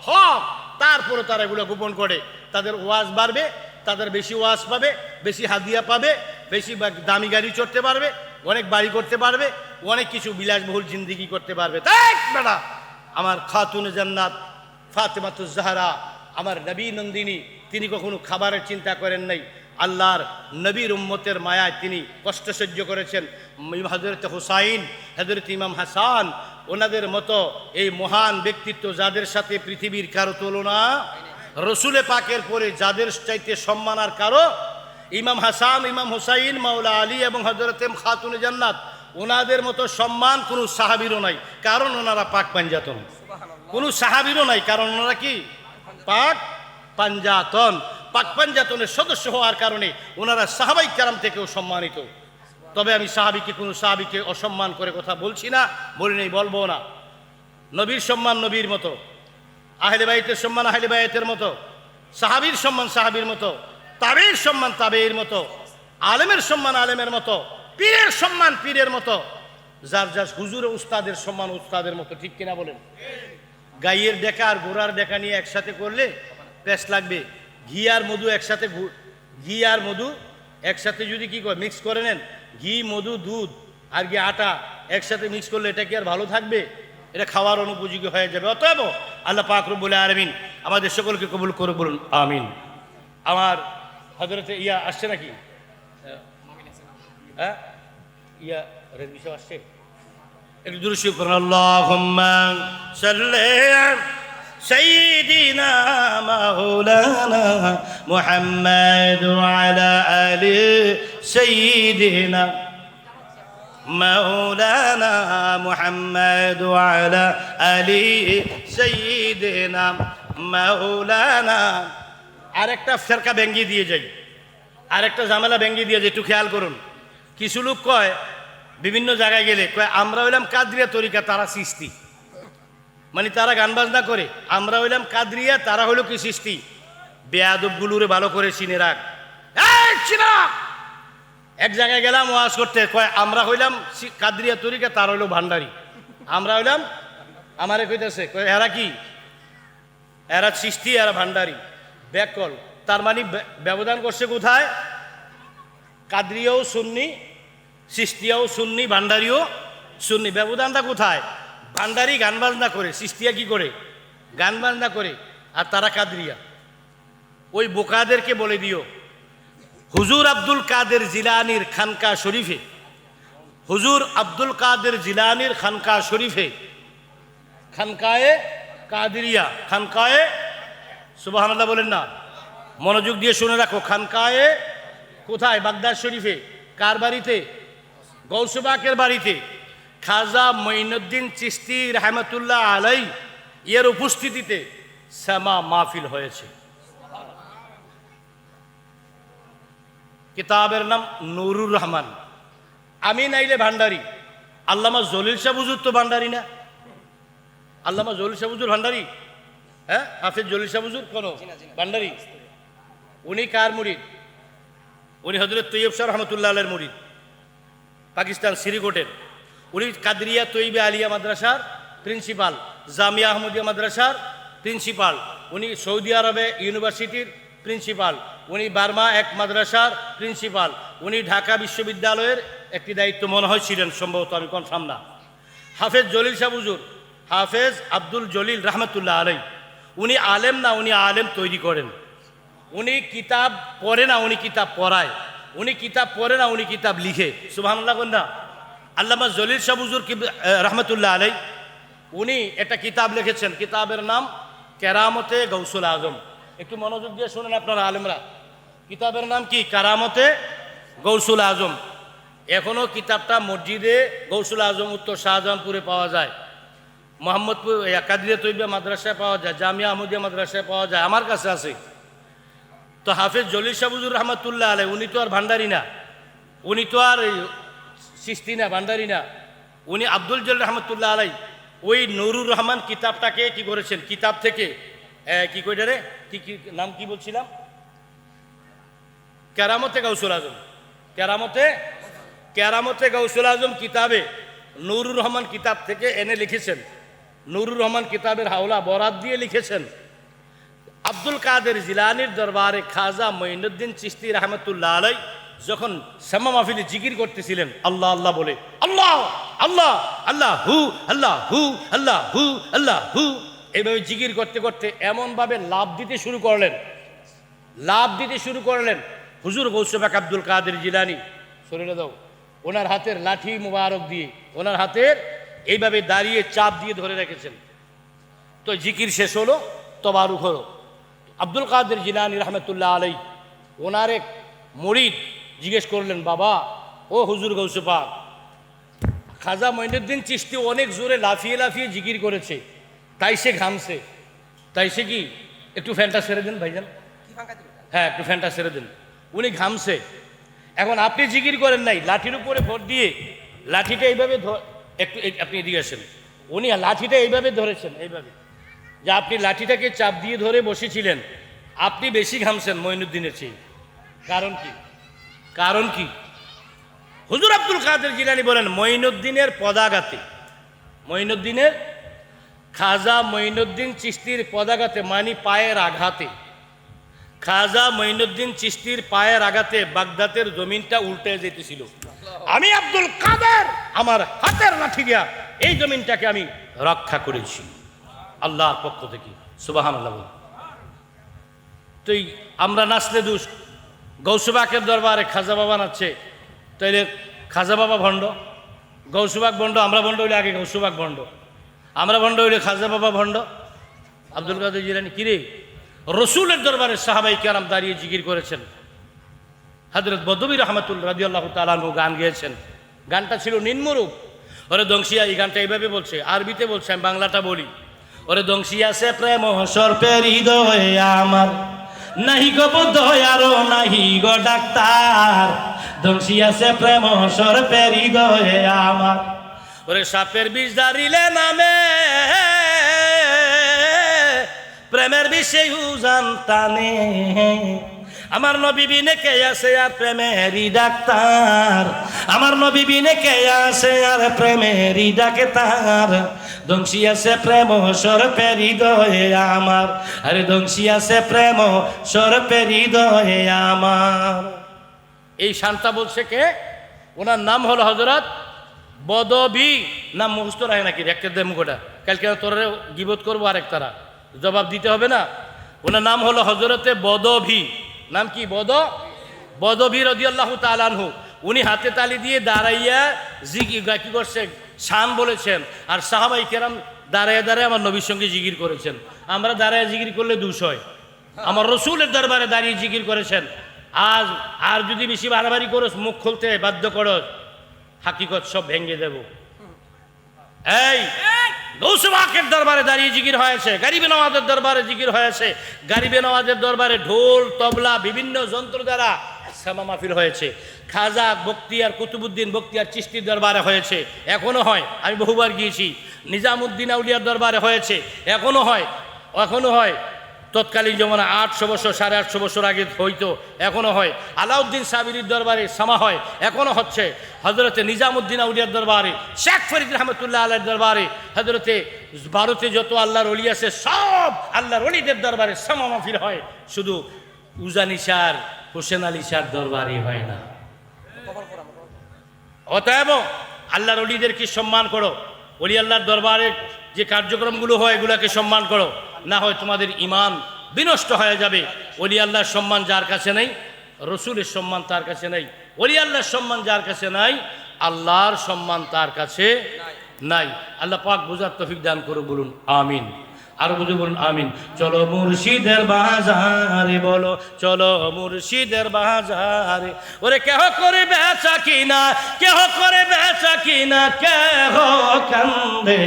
হক, তারপরে তারা এগুলো গোপন করে। তাদের ওয়াজ বাড়বে, তাদের বেশি ওয়াজ পাবে, বেশি হাদিয়া পাবে, বেশি দামি গাড়ি চড়তে পারবে, অনেক বাড়ি করতে পারবে, অনেক কিছু বিলাসবহুল জিন্দিগি করতে পারবে। তাই বেটা, আমার খাতুন জান্নাত ফাতেমাতুজ জাহরা, আমার নবী নন্দিনী, তিনি কখনো খাবারের চিন্তা করেন নাই। আল্লাহর নবীর উম্মতের মায়ায় তিনি কষ্ট সহ্য করেছেন। হযরত হুসাইন, হযরত ইমাম হাসান, ওনাদের মতো এই মহান ব্যক্তিত্ব যাদের সাথে পৃথিবীর কারো তুলনা, রসুলে পাকের পরে যাদের চাইতে সম্মান আর কারো ইমাম হাসান, ইমাম হুসাইন, মাওলা আলী এবং হযরতে খাতুনে জান্নাত, ওনাদের মতো সম্মান কোনো সাহাবীরও নাই, কারণ ওনারা পাক পাঞ্জাতন। কোনো সাহাবীরও নাই, কারণ ওনারা কি পাক পাঞ্জাতন। পাক পাঞ্জাতনের সদস্য হওয়ার কারণে ওনারা সাহাবাই কেরাম থেকেও সম্মানিত। তবে আমি কোনো সাহাবীকে অসম্মান করে কথা বলছি না, বলি নেই, বলবো না। নবীর সম্মান নবীর মতো, আহলে বাইতের সম্মান আহলে বাইতের মতো, সাহাবীর সম্মান সাহাবীর মতো, তাবেঈর সম্মান তাবেঈর মতো, আলেমের সম্মান আলেমের মতো, পীরের সম্মান পীরের মতো, যার যার হুজুর উস্তাদের সম্মান উস্তাদের মতো। ঠিক কিনা বলেন? গাইয়ের ডেকা আর ঘোড়ার ডেকা নিয়ে একসাথে করলে পেশ লাগবে। ঘি আর মধু একসাথে যদি কি করে মিক্স করে নেন, ঘি, মধু, দুধ আর কি আটা একসাথে মিক্স করলে এটা কি আর ভালো থাকবে? এটা খাওয়ার অনুপযোগী হয়ে যাবে। অতএব আল্লাহ পাক রব্বুল আলামিন আমাদের সকলকে কবুল করে বলুন আমিন। আমার হযরতে আসছে নাকি? হ্যাঁ, রেজবি আসছে, একটু দুরূদ শরীফ পড়ুন। আল্লাহুম্মা সাল্লি সাইয়্যিদিনা মাওলানা মুহাম্মদ ওয়া আলা আলি সাইয়্যিদিনা মাওলানা মুহাম্মদ ওয়া আলা আলি সাইয়্যিদিনা মাওলানা। আরেকটা ফেরকা ভেঙ্গি দিয়ে যাই, আরেকটা ঝামেলা ভেঙ্গি দিয়ে যাই, একটু খেয়াল করুন। কিছু লোক কয় বিভিন্ন জায়গায় গেলে কয় আমরা হইলাম কাদরিয়া তরিকা, তারা সৃষ্টি, মানে তারা গান বাজনা করে। আমরা হইলাম কাদরিয়া, তারা হইল কি সৃষ্টি। বেয়াদবগুলোরে ভালো করে চিনে রাখ। এক জায়গায় গেলাম ওয়াজ করতে, কয় আমরা হইলাম কাদরিয়া তরিকা, তারা হইল ভান্ডারি। আমরা হইলাম, আমারে কইতেছে কয় এরা কি, এরা সৃষ্টি, এরা ভান্ডারি। ব্যাকল, তার মানে ব্যবধান করছে কোথায়? কাদরিয়াও সুন্নি, সৃষ্টিয়াও সুন্নি, ভান্ডারিও সুন্নি। ব্যবধানটা কোথায়? ভান্ডারি গান বাজনা করে, সৃষ্টিয়া কি করে? গান বাজনা করে। আর তারা কাদরিয়া। ওই বোকাদেরকে বলে দিও, হুজুর আব্দুল কাদের জিলানির খানকা শরীফে, হুজুর আব্দুল কাদের জিলানির খানকা শরীফে, খানকায়ে কাদরিয়া, খানকায়ে, সুবহানাল্লাহ বলেন না, মনোযোগ দিয়ে শুনে রাখো। খানকায়ে কোথায়? বাগদাদ শরীফে। কার বাড়িতে? গৌসবাকের বাড়িতে। খাজা মঈনুদ্দিন চিশতি রহমতুল্লাহ আলাই এর উপস্থিতিতে শ্যামা মাহফিল হয়েছে। কিতাবের নাম নুরুর রহমান। আমি নাইলে ভান্ডারি। আল্লামা জলিল শাহ হুজুর তো ভান্ডারি না? আল্লামা জলিল শাহ হুজুর ভান্ডারি? হ্যাঁ, হাফেজ জলিল শাহ হুজুর কোন ভান্ডারি? উনি কার মুরিদ? উনি হযরত তৈয়ব শাহ রহমতুল্লাহ আলাইহির মুরিদ, পাকিস্তান শ্রীকোটের। উনি কাদরিয়া তৈয়বে আলিয়া মাদ্রাসার প্রিন্সিপাল, জামিয়া আহমদিয়া মাদ্রাসার প্রিন্সিপাল। উনি সৌদি আরবে ইউনিভার্সিটির প্রিন্সিপাল। উনি বার্মা এক মাদ্রাসার প্রিন্সিপাল। উনি ঢাকা বিশ্ববিদ্যালয়ের একটি দায়িত্ব মনে হয় ছিলেন, সম্ভবত, আমি কনফার্ম না। হাফেজ জলিল শাহ হুজুর, হাফেজ আব্দুল জলিল রহমতুল্লাহ আলাই, উনি আলেম না, উনি আলেম তৈরি করেন। উনি কিতাব পড়ে না, উনি কিতাব পড়ায়। উনি কিতাব পড়ে না, উনি কিতাব লিখে। সুবহানাল্লাহ বলেন না? আল্লামা জলিল শাহ হুজুর রহমতুল্লাহ আলাই উনি একটা কিতাব লিখেছেন, কিতাবের নাম কেরামতে গৌসুল আজম। একটু মনোযোগ দিয়ে শুনেন আপনারা আলেমরা। কিতাবের নাম কি? কেরামতে গৌসুল আজম। এখনও কিতাবটা মসজিদে গৌসুল আজম উত্তর শাহজাহানপুরে পাওয়া যায়, মোহাম্মদপুর কাদরিয়া তৈয়বা মাদ্রাসায় পাওয়া যায়, জামিয়া আহমদিয়া মাদ্রাসায় পাওয়া যায়, আমার কাছে আছে। তো হাফেজ জলিল শাহ হুজুর রহমতুল্লাহ আলাই উনি তো আর ভান্ডারি না, উনি তো আর সৃষ্টি না, ভান্ডারি না। উনি আব্দুল জলিল রহমতুল্লাহ আলাই ওই নুরুর রহমান কিতাবটাকে কি করেছেন? কিতাব থেকে কি কইটা রে, কি নাম কি বলছিলাম? কেরামতে গৌসুল আজম। কেরামতে গৌসুল আজম কিতাবে নুরুর রহমান কিতাব থেকে এনে লিখেছেন। নুরুর রহমান কিতাবের হাওলা বরাত দিয়ে লিখেছেন, আব্দুল কাদের জিলানির দরবারে খাজা মঈনুদ্দিন চিশতি রহমতুল্লাহ আলাই যখন শ্যামা মাহফিলে জিকির করতেছিলেন আল্লাহ আল্লাহ বলে, আল্লাহ আল্লাহ আল্লাহ হু আল্লাহ হু আল্লাহ হু আল্লাহ হু, এইভাবে জিকির করতে করতে এমনভাবে লাভ দিতে শুরু করলেন হুজুর গৌসে পাক আব্দুল কাদের জিলানি, শরীরে দাও, ওনার হাতের লাঠি মুবারক দিয়ে ওনার হাতের এইভাবে দাঁড়িয়ে চাপ দিয়ে ধরে রেখেছেন। তো জিকির শেষ হলো, তবারুক হলো। আব্দুল কাদের জিলানি রহমতুল্লাহ আলাই ওনারে মুরিদ জিজ্ঞেস করলেন, বাবা ও হুজুর গৌসে পাক, খাজা মঈনুদ্দিন চিশতি অনেক জোরে লাফিয়ে লাফিয়ে জিকির করেছে, তাই সে ঘামছে, তাই সে কি একটু ফ্যানটা ছেড়ে দেন ভাইজান, হ্যাঁ একটু ফ্যানটা ছেড়ে দেন, উনি ঘামছে। এখন আপনি জিকির করেন নাই, লাঠির উপরে ভর দিয়ে লাঠিটা এইভাবে একটু আপনি এদিকে আসেন, উনি লাঠিটা এইভাবে ধরেছেন, এইভাবে যে আপনি লাঠিটাকে চাপ দিয়ে ধরে বসেছিলেন, আপনি বেশি ঘামছেন মঈনুদ্দিনের চেয়ে। কারণ কি? কারণ কি? হুজুর আব্দুল কাদের জিলানী বলেন, মঈনুদ্দিনের পদাঘাতে, মঈনুদ্দিনের খাজা মঈনুদ্দিন চিশতির পদাঘাতে মানে পায়ের আঘাতে, খাজা মঈনুদ্দিন চিশতির পায়ের আঘাতে বাগদাদের জমিনটা উল্টে যেতেছিল। আমি আব্দুল কাদের আমার হাতের লাঠি দিয়া এই জমিনটাকে আমি রক্ষা করেছি আল্লাহর পক্ষ থেকে। সুবহানাল্লাহ। তো আমরা নাচলে দুষ, গৌসবাকের দরবারে খাজা বাবা নাচছে, তাইলে খাজা বাবা ভণ্ড, গৌসবাক ভণ্ড, আমরা ভণ্ড হইলে আগে গৌসবাক ভণ্ড, আমরা ভণ্ড হইলে খাজা বাবা ভণ্ড। আব্দুল কাদের জিলানী কিরে রসুলের দরবারে সাহাবাই কেরাম দাঁড়িয়ে জিকির করেছেন। হযরত বদবী রহমাতুল্লাহ রাদিয়াল্লাহু তাআলা আনহু গান গেয়েছেন, গানটা ছিল নিম্নরূপ। ওরে দংশিয়া, এই গানটা এইভাবে বলছে, আরবিতে বলছে, আমি বাংলাটা বলি। ওরে দংশিয়া সে প্রেম সর্পের হৃদয়ে আমার, নাহি গো বদয়ারো নাহি গো ডাক্তার, দংশিয়া সে প্রেম সর্পের হৃদয়ে আমার। ওরে সাপের বিষ দাঁড়িলে নামে, প্রেমের বিষয় উজান টানে, আমার নবী বিনে কে আছে আর প্রেমেরই ডাক্তার, আমার নবী বিনে কে আছে আর প্রেমেরই ডাক্তার, দংশি আছে প্রেম সর্পের হৃদয়ে আমার, আরে দংশি আছে প্রেম সর্পের হৃদয়ে আমার। এই শান্তা বলছে কে? ওনার নাম হলো হযরত বদবী। নাম মুখস্থ রাখে নাকি একটা দে মুখটা, কালকে তোরা গিবত করবো আরেক তারা, জবাব দিতে হবে না। ওনার নাম হলো হযরতে বদবী। নাম কি? বদবী রাদিয়াল্লাহু তাআলা আনহু। উনি হাতে তালি দিয়ে দাঁড়াইয়া কি করছে? শান বলেছেন। আর সাহাবাই কেরাম দাঁড়ায় দাঁড়ায় আমার নবীর সঙ্গে জিকির করেছেন। আমরা দাঁড়ায় জিকির করলে দোষ হয়, আমার রসুলের দরবারে দাঁড়িয়ে জিকির করেছেন। আজ আর যদি বেশি বাড়াবাড়ি করো, মুখ খুলতে বাধ্য করো, হাকিকত সব ভেঙে দেব। এই গৌসবাকের দরবারে দাঁড়িয়ে জিকির হয়েছে, গরিবে নওয়াজের দরবারে জিকির হয়েছে, গরিবে নওয়াজের দরবারে ঢোল তবলা বিভিন্ন যন্ত্র দ্বারা সামা মাহফিল হয়েছে। খাজা বখতিয়ার কুতুবুদ্দিন বখতিয়ার চিশতির দরবারে হয়েছে, এখনো হয়, আমি বহুবার গিয়েছি। নিজামুদ্দিন আউলিয়ার দরবারে হয়েছে, এখনো হয়। তৎকালীন জমানা 800 বছর 850 বছর আগে হইতো, এখনো হয়। আলাউদ্দিন সাবিরির দরবারে সামা হয়, এখনো হচ্ছে। হযরতে নিজামুদ্দিন আউলিয়ার দরবারে, শেখ ফরিদ রহমতুল্লাহ আলাইহির দরবারে, হযরতে ভারতে যত আল্লাহর ওলি আছে সব আল্লাহর ওলিদের দরবারে সামা মাহফিল হয়, শুধু উজানি শাহ হোসেন আলী শাহর দরবারে হয় না। অতএব আল্লাহর ওলিদেরকে সম্মান করো, ওলি আল্লাহর দরবারে যে কার্যক্রমগুলো হয় এগুলাকে সম্মান করো, না হয় তোমাদের ঈমান বিনষ্ট হয়ে যাবে। ওলি আল্লাহর সম্মান যার কাছে নেই, রসুলের সম্মান তার কাছে নেই। ওলি আল্লাহর সম্মান যার কাছে নাই, আল্লাহর সম্মান তার কাছে নাই। আল্লাহ পাক বুঝার তৌফিক দান করো, বলুন আমিন। আরো বুঝে বলুন আমিন। চলো মুর্শিদের বাজারে, বলো চলো মুর্শিদের বাজারে, ওরে কেহ করে বেচা কিনা, কেহ করে বেচা কিনা, কেহ কান্দে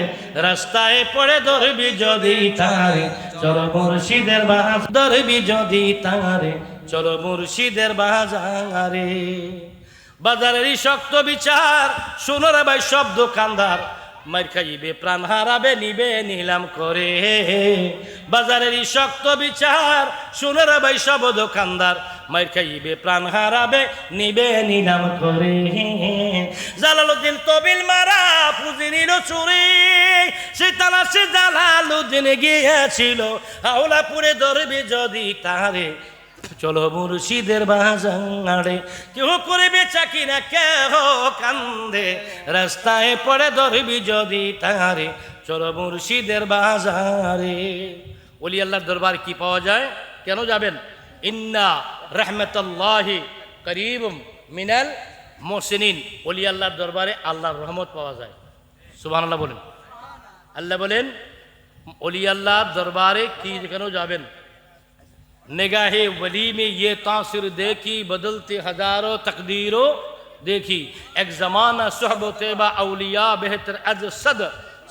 রাস্তায় পড়ে ধরবি যদি তারে, চলো মুর্শিদের বাজার ধরবি যদি তারে, চলো মুর্শিদের বাজারে। বাজারেরই শক্ত বিচার শুনো রে ভাই সব দোকানদার, মার খাইবে প্রাণ হারাবে নিবে নিলাম করে। বাজারেরই শক্ত বিচার শুনো রে ভাই সব দোকানদার, মার খাইবে প্রাণ হারাবে নিবে নিলাম করে। জালালউদ্দিন তবিল মারা পুঁজি নিল চুরি, সে তালাশে জালালউদ্দিন গিয়েছিল হাওলাপুরে ধরবে যদি তারে, চলো মুর্শিদের বাজারে। কেহ করে বেচা কিনা, কেহ কান্দে রাস্তায় পড়ে ধরবি যদি তারে, চলো মুর্শিদের বাজারে। ওলি আল্লাহর দরবার কি পাওয়া যায়? কেন যাবেন? ইন্না রাহমাতুল্লাহি করিবুম মিনাল মুহসিনিন। ওলি আল্লাহর দরবারে আল্লাহর রহমত পাওয়া যায়। সুবহানাল্লাহ বলেন। আল্লাহ বলেন ওলি আল্লাহর দরবারে কি কেন যাবেন? निगाहे वली में ये तासिर देखी बदलते हजारों तकदीरों देखी एक ज़माना सुहबत तैबा औलिया बेहतर अज सद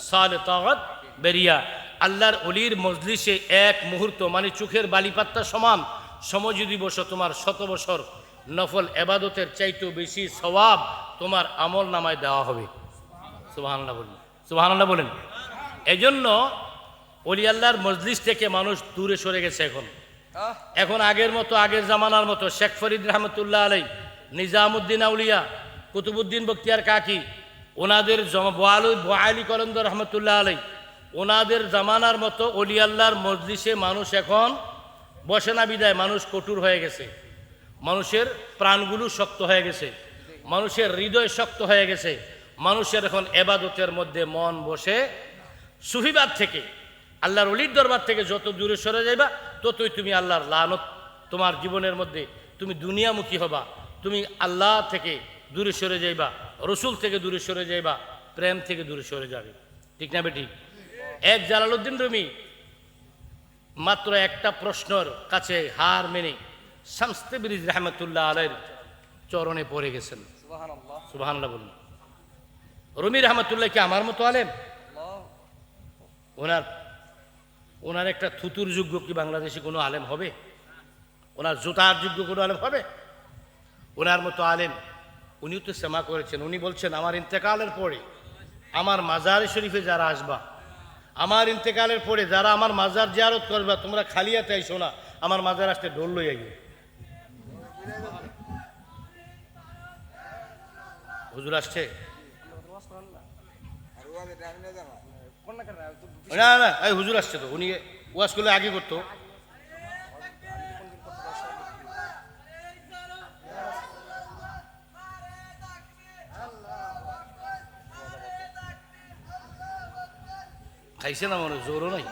साल तागत बेरिया আল্লাহর অলির মজলিসে এক মুহূর্ত মানে চোখের বালিপাত্তা সমান সময় যদি বসো তোমার 100 বছর নফল ইবাদতের চাইতেও বেশি সওয়াব তোমার আমল নামায় দেওয়া হবে সুবহানাল্লাহ বলেন সুবহানাল্লাহ বলেন এজন্য ওলি আল্লাহর মজলিস থেকে মানুষ দূরে সরে গেছে এখন আগের মতো আগের জামানার মতো শেখ ফরিদ রহমতুল্লাহ আলাই নিজামুদ্দিন আউলিয়া কুতুবুদ্দিন বখতিয়ার কাকি ওনাদের বোয়ালি কলন্দর রহমতুল্লাহ আলাই ওনাদের জামানার মতো ওলি আল্লাহর মজলিসে মানুষ এখন বসে না বিদায় মানুষ কঠোর হয়ে গেছে মানুষের প্রাণগুলো শক্ত হয়ে গেছে মানুষের হৃদয় শক্ত হয়ে গেছে মানুষের এখন ইবাদতের মধ্যে মন বসে সুফিবাদ থেকে আল্লাহর ওলির দরবার থেকে যত দূরে সরে যাইবা ততই তুমি আল্লাহর লানত তোমার জীবনের মধ্যে তুমি দুনিয়ামুখী হবা তুমি আল্লাহ থেকে দূরে সরে যাইবা রসুল থেকে দূরে সরে যাইবা প্রেম থেকে দূরে সরে যাবে ঠিক না বেটি এক জালালউদ্দিন রুমি মাত্র একটা প্রশ্নের কাছে হার মেনে শামস তাবরিজি রহমতুল্লাহ আলাইহির চরণে পড়ে গেছেন সুবহানাল্লাহ সুবহানাল্লাহ বলুন রুমি রহমতুল্লাহ কি আমার মতো আলেম ওনার একটা থুতুর যোগ্য কি বাংলাদেশে কোনো আলেম হবে ওনার জুতার যোগ্য কোনো আলেম হবে ওনার মতো আলেম উনিও তো সেমা করেছেন উনি বলছেন আমার ইন্তেকালের পরে আমার মাজারে শরীফে যারা আসবা আমার ইন্তেকালের পরে যারা আমার মাজার জিয়ারত করবা তোমরা খালি হাতে আইসো না আমার মাজার আসতে ঢোল লই আইবে হুজুর আসছে না না এই হুজুর আসছে তো উনি ওয়াজ করলে আগে করতো খাইছে না মনে জোরও নাই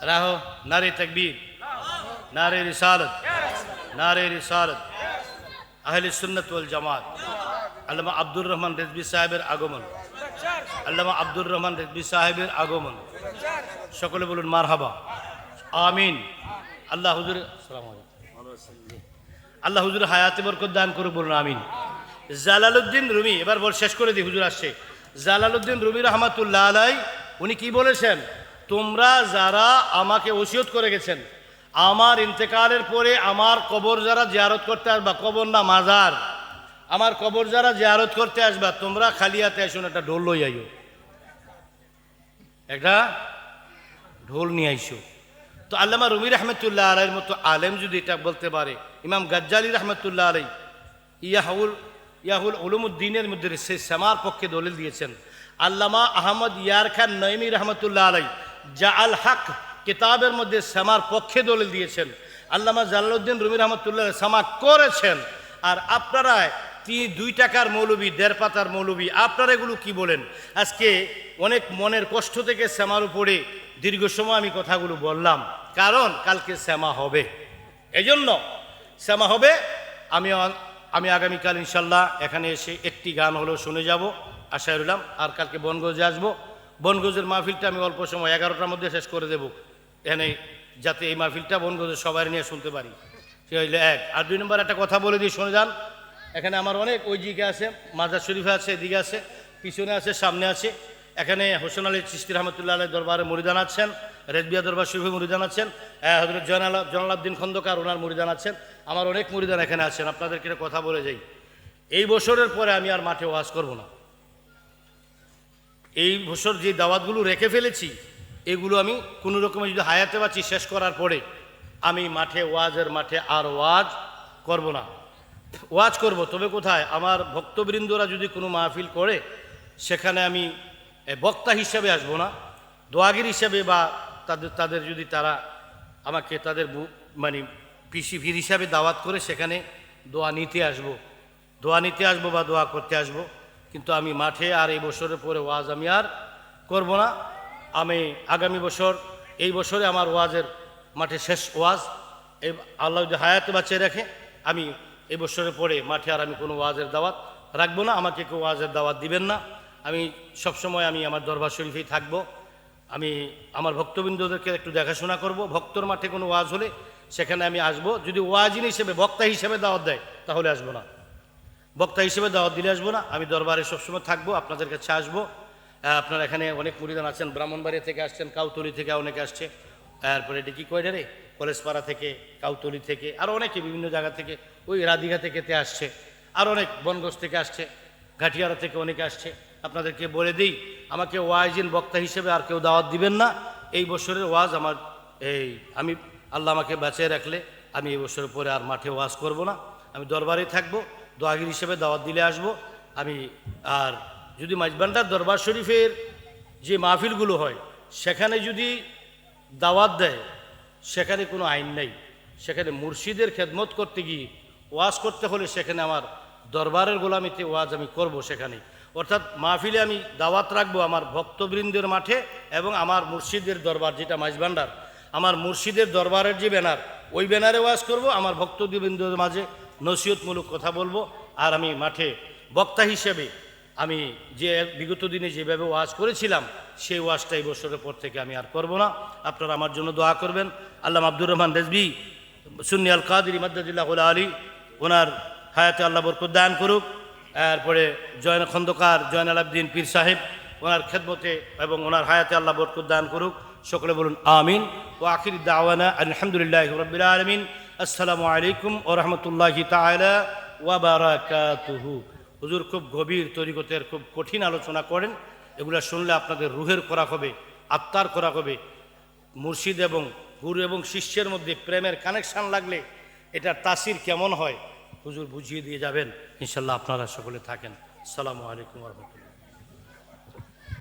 রাহো নারে তাকবীর নারে রিসালাত আহলে সুন্নাত ওয়াল জামাত আল্লামা আব্দুর রহমান রেজভী সাহেবের আগমন আল্লামা আব্দুর রহমান রেজভী সাহেবের আগমন সকলে বলুন মারহাবা আমিন আল্লাহ হুজুর আসসালামু আলাইকুম আল্লাহ হুজুর হায়াতে বরকত দান করুক বলুন আমিন জালালউদ্দিন রুমি এবার বল শেষ করে দিই হুজুর আসছে জালালউদ্দিন রুমি রহমাতুল্লাহ আলাই উনি কি বলেছেন তোমরা যারা আমাকে ওসিয়ত করে গেছেন আমার ইন্তেকালের পরে আমার কবর যারা জিয়ারত করতে আসবা কবর না মাজার আমার কবর যারা জিয়ারত করতে আসবা তোমরা খালি হাতে আসো না একটা ঢোল লই আইও একটা ঢোল নিয়ে আইসো তো আল্লামা রুমি রহমতুল্লাহ আলাইয়ের মতো আলেম যদি এটা বলতে পারে ইমাম গাজ্জালি রহমতুল্লাহ আলাই ইয়াহুল উলুমুদ্দিনের মধ্যে সে সেমার পক্ষে দলিল দিয়েছেন আল্লামা আহমদ ইয়ার খান নঈমী রহমতুল্লাহ আলাই জাআল হক কিতাবের মধ্যে সেমার পক্ষে দলিল দিয়েছেন আল্লামা জালালউদ্দিন রুমি রহমতুল্লাহ সেমা করেছেন আর আপনারা 2 টাকার মৌলবী 1.5 পাতার মৌলবী আপনারা এগুলো কি বলেন আজকে অনেক মনের কষ্ট থেকে সেমার উপরে দীর্ঘ সময় আমি কথাগুলো বললাম কারণ কালকে সেমা হবে এজন্য সেমা হবে আমি আগামীকাল ইনশাল্লাহ এখানে এসে একটি গান হলেও শুনে যাব আশায় রইলাম আর কালকে বনগঞ্জে আসবো বনগঞ্জের মাহফিলটা আমি অল্প সময় 11টার মধ্যে শেষ করে দেব এখানে যাতে এই মাহফিলটা বনগঞ্জের সবাই নিয়ে শুনতে পারি সে হইলে 1 আর 2 নম্বর একটা কথা বলে দিই শুনে যান এখানে আমার অনেক ওই দিকে আছে মাজার শরীফে আছে এদিকে আছে পিছনে আছে সামনে আছে এখানে হোসেন আলী চিশতি রহমতুল্লাহ আলাইহির দরবারে মুরিদান আছেন রেজবিয়া দরবার শরীফে মুরিদান আছেন হযরত জয়নালাব্দিন খন্দকার ওনার মুরিদান আছেন আমার অনেক মুরিদান এখানে আছেন আপনাদেরকে কথা বলে যাই এই বছরের পরে আমি আর মাঠে ওয়াজ করব না এই বছর যে দাওয়াতগুলো রেখে ফেলেছি এগুলো আমি কোনো রকমে যদি হায়াতে বাঁচি শেষ করার পরে আমি ওয়াজের মাঠে আর ওয়াজ করব না ওয়াজ করব তবে কোথায় আমার ভক্তবৃন্দরা যদি কোনো মাহফিল করে সেখানে আমি বক্তা হিসাবে আসব না দোয়াগির হিসাবে বা তাদের যদি তারা আমাকে তাদের মানে পিসিভির হিসাবে দাওয়াত করে সেখানে দোয়া নিতে আসবো বা দোয়া করতে আসবো কিন্তু আমি মাঠে আর এই বছরের পরে ওয়াজ আমি আর করব না আমি আগামী বছর এই বছরে আমার ওয়াজের মাঠে শেষ ওয়াজ এই আল্লাহ যদি হায়াতে বাঁচিয়ে রাখে আমি এই বছরের পরে মাঠে আর আমি কোনো ওয়াজের দাওয়াত রাখবো না আমাকে কেউ ওয়াজের দাওয়াত দিবেন না আমি সবসময় আমি আমার দরবার শরীফেই থাকবো আমি আমার ভক্তবৃন্দদেরকে একটু দেখাশোনা করব। ভক্তর মাঠে কোনো ওয়াজ হলে সেখানে আমি আসব। যদি ওয়াজিন হিসেবে বক্তা হিসেবে দাওয়াত দেয় তাহলে আসবো না, বক্তা হিসেবে দাওয়াত দিলে আসবো না। আমি দরবারে সবসময় থাকবো, আপনাদের কাছে আসবো। আপনার এখানে অনেক মুরিদান আছেন, ব্রাহ্মণবাড়িয়া থেকে আসছেন, কাউতলি থেকে অনেকে আসছে, তারপরে এটি কী কয় রে, কলেজপাড়া থেকে, কাউতলি থেকে, আরও অনেকে বিভিন্ন জায়গা থেকে, ওই রাধিঘা থেকে আসছে, আর অনেক বনগঞ্জ থেকে আসছে, ঘাটিয়ারা থেকে অনেকে আসছে। আপনাদেরকে বলে দিই, আমাকে ওয়াইজিন বক্তা হিসেবে আর কেউ দাওয়াত দিবেন না। এই বছরের ওয়াজ আমার আমি আল্লাহ আমাকে বাঁচিয়ে রাখলে আমি এই বছরের পরে আর মাঠে ওয়াজ করব না, আমি দরবারেই থাকবো। দোয়াগির হিসেবে দাওয়াত দিলে আসবো আমি। আর যদি মাইজবান্ডার দরবার শরীফের যে মাহফিলগুলো হয় সেখানে যদি দাওয়াত দেয়, সেখানে কোনো আইন নেই। সেখানে মুর্শিদের খেদমত করতে গিয়ে ওয়াজ করতে হলে সেখানে আমার দরবারের গোলামিতে ওয়াজ আমি করব সেখানে। অর্থাৎ মাহফিলে আমি দাওয়াত রাখবো আমার ভক্তবৃন্দের মাঠে এবং আমার মুর্শিদের দরবার যেটা মাইজবান্ডার, আমার মুর্শিদের দরবারের যে ব্যানার, ওই ব্যানারে ওয়াজ করব। আমার ভক্তবৃন্দের মাঝে নসিহতমূলক কথা বলবো। আর আমি মাঠে বক্তা হিসেবে আমি যে বিগত দিনে যেভাবে ওয়াজ করেছিলাম সেই ওয়াজটা এই বছরের পর থেকে আমি আর করব না। আপনারা আমার জন্য দোয়া করবেন। আল্লামা আব্দুর রহমান রেজভী সুন্নি আল কাদির ইমাদুল্লাহ আলী, ওনার হায়াতে আল্লাহ বরকত দান করুক। এরপরে জয়ন খন্দকার জয়নাল আবদিন পীর সাহেব, ওনার খেদমতে এবং ওনার হায়াতে আল্লাহ বরকত দান করুক। সকলে বলুন আমিন। ও আখির দাওয়ানা আলহামদুলিল্লাহ রাব্বিল আলামিন। আসসালামু আলাইকুম ওয়া রাহমাতুল্লাহি তাআলা ওয়া বারাকাতুহু। হুজুর খুব গভীর তরিকতের খুব কঠিন আলোচনা করেন, এগুলো শুনলে আপনাদের রুহের খোরাক হবে, আত্মার খোরাক হবে। মুর্শিদ এবং গুরু এবং শিষ্যের মধ্যে প্রেমের কানেকশান লাগলে এটার তাসির কেমন হয় হুজুর বুঝিয়ে দিয়ে যাবেন। ইনশাল্লাহ আপনারা সকলে থাকেন। আসসালামু আলাইকুম ওয়া রাহমাতুল্লাহ।